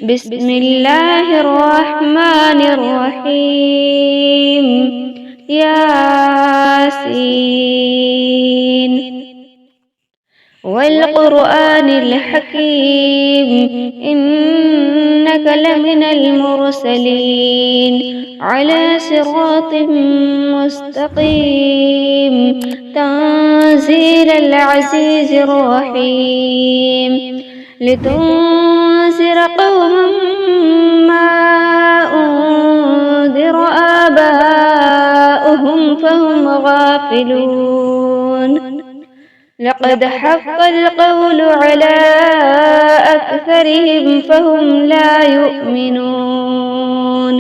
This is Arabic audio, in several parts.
بسم الله الرحمن الرحيم. ياسين والقرآن الحكيم، إنك لمن المرسلين على صراط مستقيم، تنزيل العزيز الرحيم، لتنذر قوما ما أنذر آباؤهم فهم غافلون. لقد حق القول على أكثرهم فهم لا يؤمنون.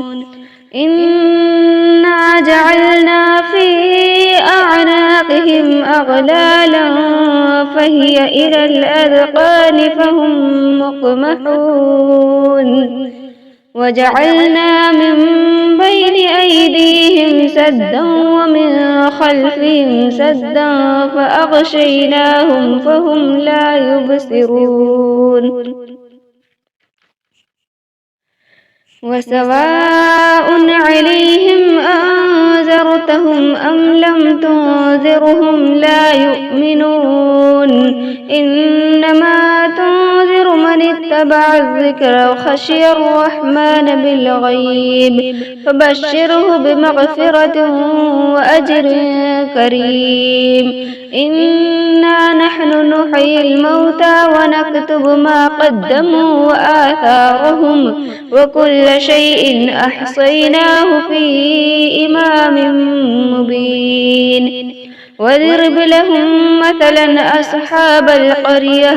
إنا جعلنا في أعناقهم أغلالا فهي إلى الأذقان فهم مقمحون. وجعلنا من بين أيديهم سدا ومن خلفهم سدا فأغشيناهم فهم لا يبصرون. وسواء عليهم أنذرتهم أم لم تنذرهم لا يؤمنون. إنما تنذر من اتبع الذكر وخشي الرحمن بالغيب فبشره بمغفرة وأجر كريم. إنا نحن نحيي الموتى ونكتب ما قدموا وآثارهم وكل شيء أحصيناه في إمام مبين. واضرب لهم مثلا أصحاب القرية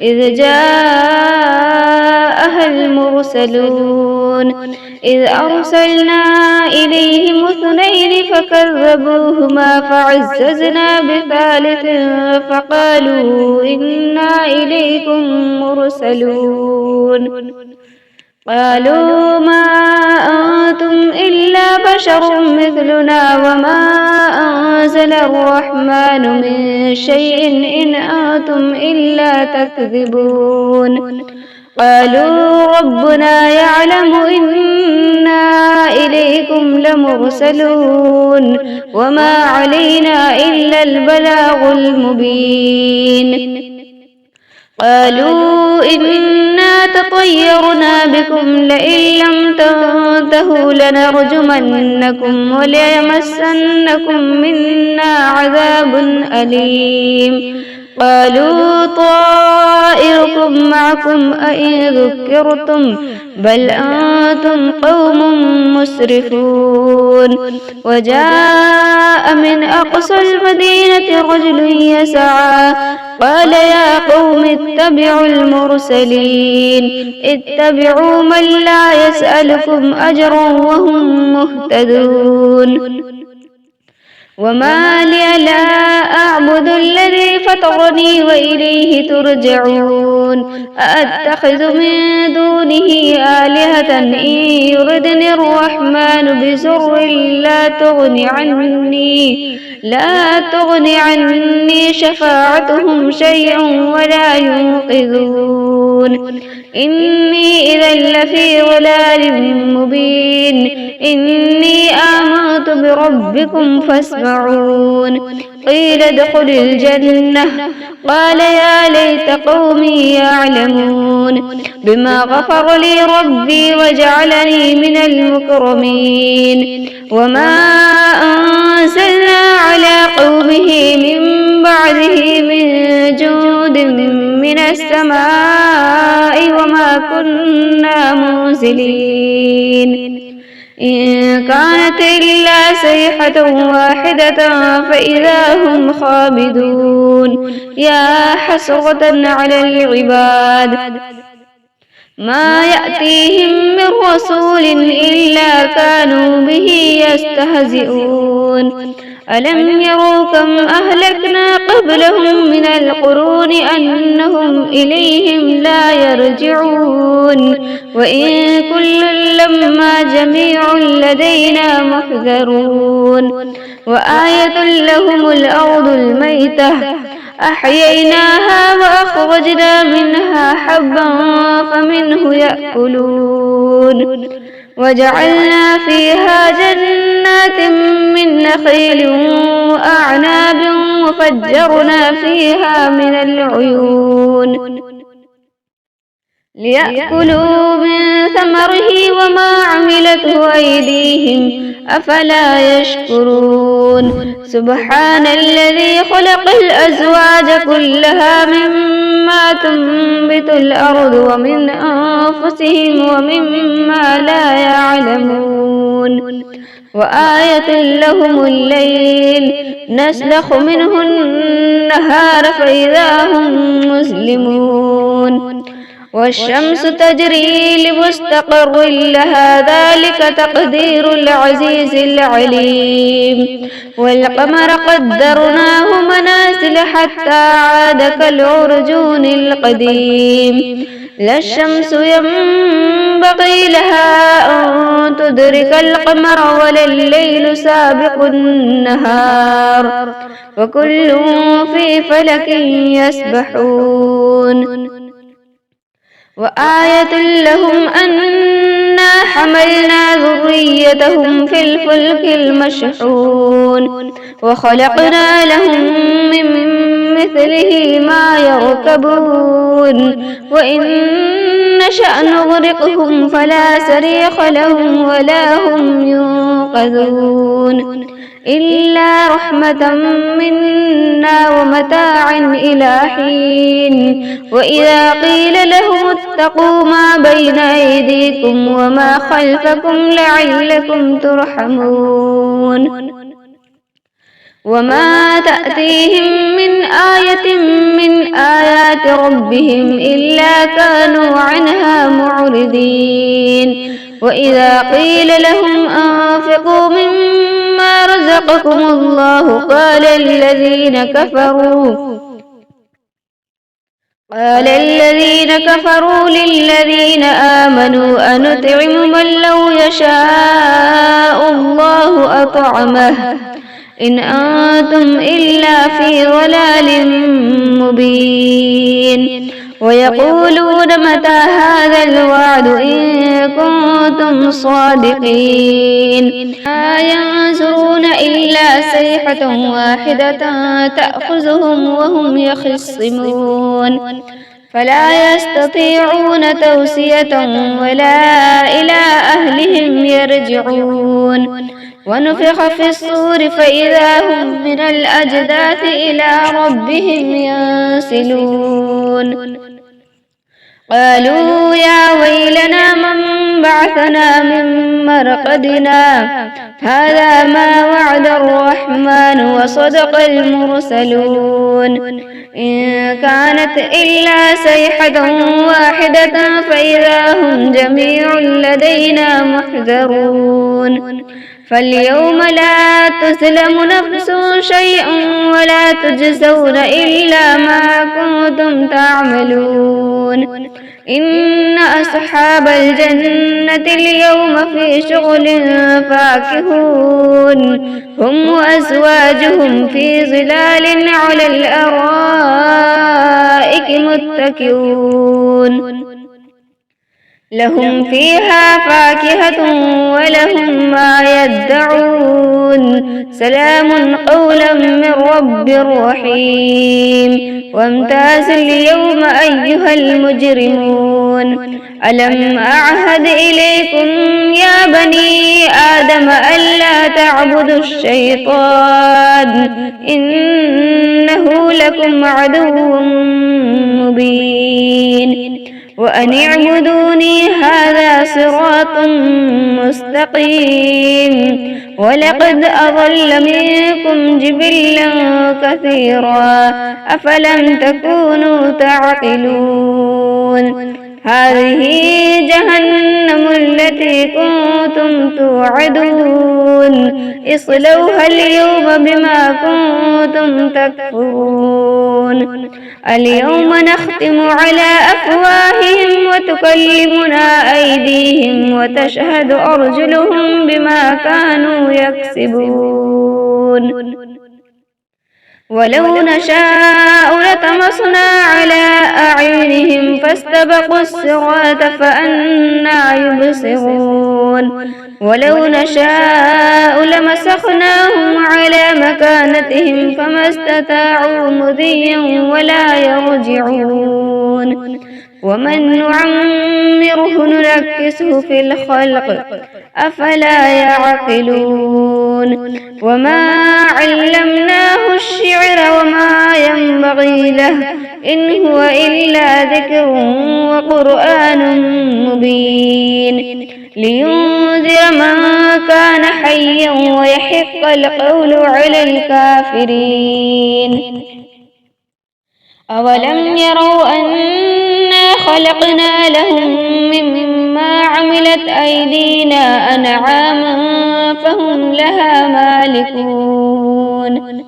إذ جاءها المرسلون إذ أرسلنا إليهم اثنين فكذبوهما فعززنا بثالث فقالوا إنا إليكم مرسلون. قالوا ما أنتم إلا بشر مثلنا وما أنزل الرحمن من شيء إن أنتم إلا تكذبون. قالوا ربنا يعلم إنا إليكم لمرسلون وما علينا إلا البلاغ المبين. قالوا إنا تطيرنا بكم لئن لم تنتهوا لنرجمنكم وليمسنكم منا عذاب أليم. قالوا طائركم معكم أئن ذكرتم بل أنتم قوم مسرفون. وجاء من أقصى المدينة رجل يسعى قال يا قوم اتبعوا المرسلين اتبعوا من لا يسألكم أجرا وهم مهتدون. وما لي لا أعبد الذي فطرني وإليه ترجعون. أأتخذ من دونه آلهة إن يردني الرحمن بسر لا تغن عني شفاعتهم شيئا ولا ينقذون. إني إذا لفي ضلال مبين. إني آمنت بربكم فاسمعون. قيل ادخل الجنة قال يا ليت قومي يعلمون بما غفر لي ربي وجعلني من المكرمين. وما أنزلنا على قومه من بعده من جود من السماء وما كنا منزلين. إن كانت إلا صيحة واحدة فإذا هم خامدون. يا حسرة على العباد ما يأتيهم من رسول إلا كانوا به يستهزئون. ألم يروا كم أهلكنا قبلهم من القرون أنهم إليهم لا يرجعون. وإن كل لما جميع لدينا محذرون. وآية لهم الأرض الميتة أحييناها وأخرجنا منها حبا فمنه يأكلون وجعلنا فيها جنات من نخيل وأعناب وفجرنا فيها من العيون ليأكلوا من ثمره وما عملته أيديهم أفلا يشكرون سبحان الذي خلق الأزواج كلها مما تنبت الأرض ومن أنفسهم ومما لا يعلمون وآية لهم الليل نسلخ منه النهار فإذا هم مسلمون والشمس تجري لمستقر لها ذلك تقدير العزيز العليم والقمر قدرناه منازل حتى عاد كالعرجون القديم لا الشمس ينبغي لها أن تدرك القمر ولا الليل سابق النهار وكل في فلك يسبحون وآية لهم أنا حملنا ذريتهم في الفلك المشحون وخلقنا لهم من مثله ما يركبون وإن نشأ نغرقهم فلا صريخ لهم ولا هم ينقذون إلا رحمة منا ومتاعا إلى حين وإذا قيل لهم اتقوا ما بين أيديكم وما خلفكم لعلكم ترحمون وما تأتيهم من آية من آيات ربهم إلا كانوا عنها معرضين وإذا قيل لهم أنفقوا مما رزقكم الله قال الذين كفروا للذين آمنوا أنطعم من لو يشاء الله أطعمه إن أنتم إلا في ضلال مبين ويقولون متى هذا الوعد إن كنتم صادقين ما ينظرون إلا صيحة واحدة تأخذهم وهم يخصمون فلا يستطيعون توصية ولا إلى أهلهم يرجعون ونفخ في الصور فإذا هم من الأجداث إلى ربهم ينسلون قالوا يا ويلنا من بعثنا من مرقدنا هذا ما وعد الرحمن وصدق المرسلون إن كانت إلا صيحة واحدة فإذا هم جميع لدينا محذرون فاليوم لا تظلم نفس شيئا ولا تجزون إلا ما كنتم تعملون إن أصحاب الجنة اليوم في شغل فاكهون هم وأزواجهم في ظلال على الأرائك متكئون لهم فيها فاكهة ولهم ما يدعون سلام قولا من رب رحيم وامتاز اليوم أيها المجرمون ألم أعهد إليكم يا بني آدم ألا تعبدوا الشيطان إنه لكم عدو مبين وأن اعبدوني هذا صراط مستقيم ولقد أضل منكم جبلا كثيرا أفلم تكونوا تعقلون هذه جهنم التي كنتم توعدون اصلوها اليوم بما كنتم تكفرون اليوم نختم على أفواههم وتكلمنا أيديهم وتشهد أرجلهم بما كانوا يكسبون ولو نشاء لطمسنا على أعينهم فاستبقوا الصراط فأنى يبصرون ولو نشاء لمسخناهم على مكانتهم فما استطاعوا مضيا ولا يرجعون ومن نعمره نركسه في الخلق أفلا يعقلون وما علمناه الشعر وما ينبغي له إن هو إلا ذكر وقرآن مبين لينذر من كان حيا ويحق القول على الكافرين أولم يروا أنا خلقنا لهم مما عملت أيدينا أنعاما فهم لها مالكون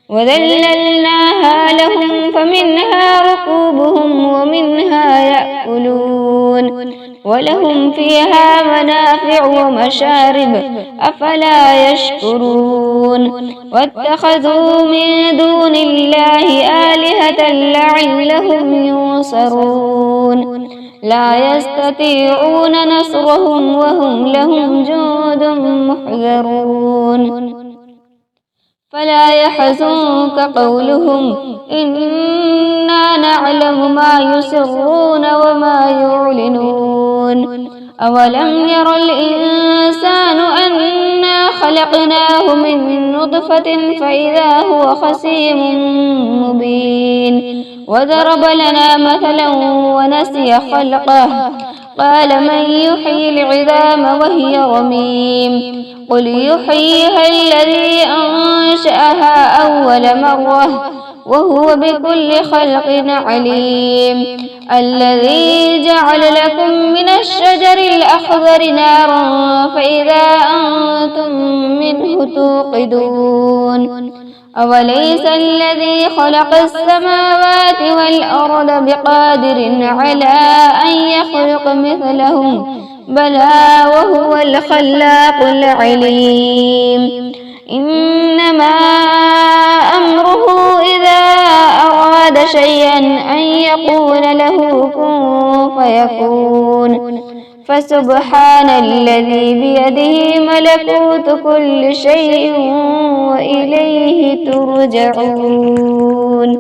وذللناها لهم فمنها ركوبهم ومنها يأكلون ولهم فيها منافع ومشارب أفلا يشكرون واتخذوا من دون الله آلهة لعلهم ينصرون لا يستطيعون نصرهم وهم لهم جند محضرون فلا يحزنك قولهم إنا نعلم ما يسرون وما يعلنون أولم ير الإنسان أنا خلقناه من نطفة فإذا هو خصيم مبين وضرب لنا مثلا ونسي خلقه قال من يحيي العظام وهي رميم قل يحييها الذي أنشأها أول مرة وهو بكل خلق عليم الذي جعل لكم من الشجر الأخضر نارا فإذا أنتم منه توقدون أوليس الذي خلق السماوات والأرض بقادر على أن يخلق مثلهم بلى وهو الخلاق العليم إنما أمره إذا أراد شيئا أن يقول له كن فيكون فسبحان الذي بيده ملكوت كل شيء وإليه ترجعون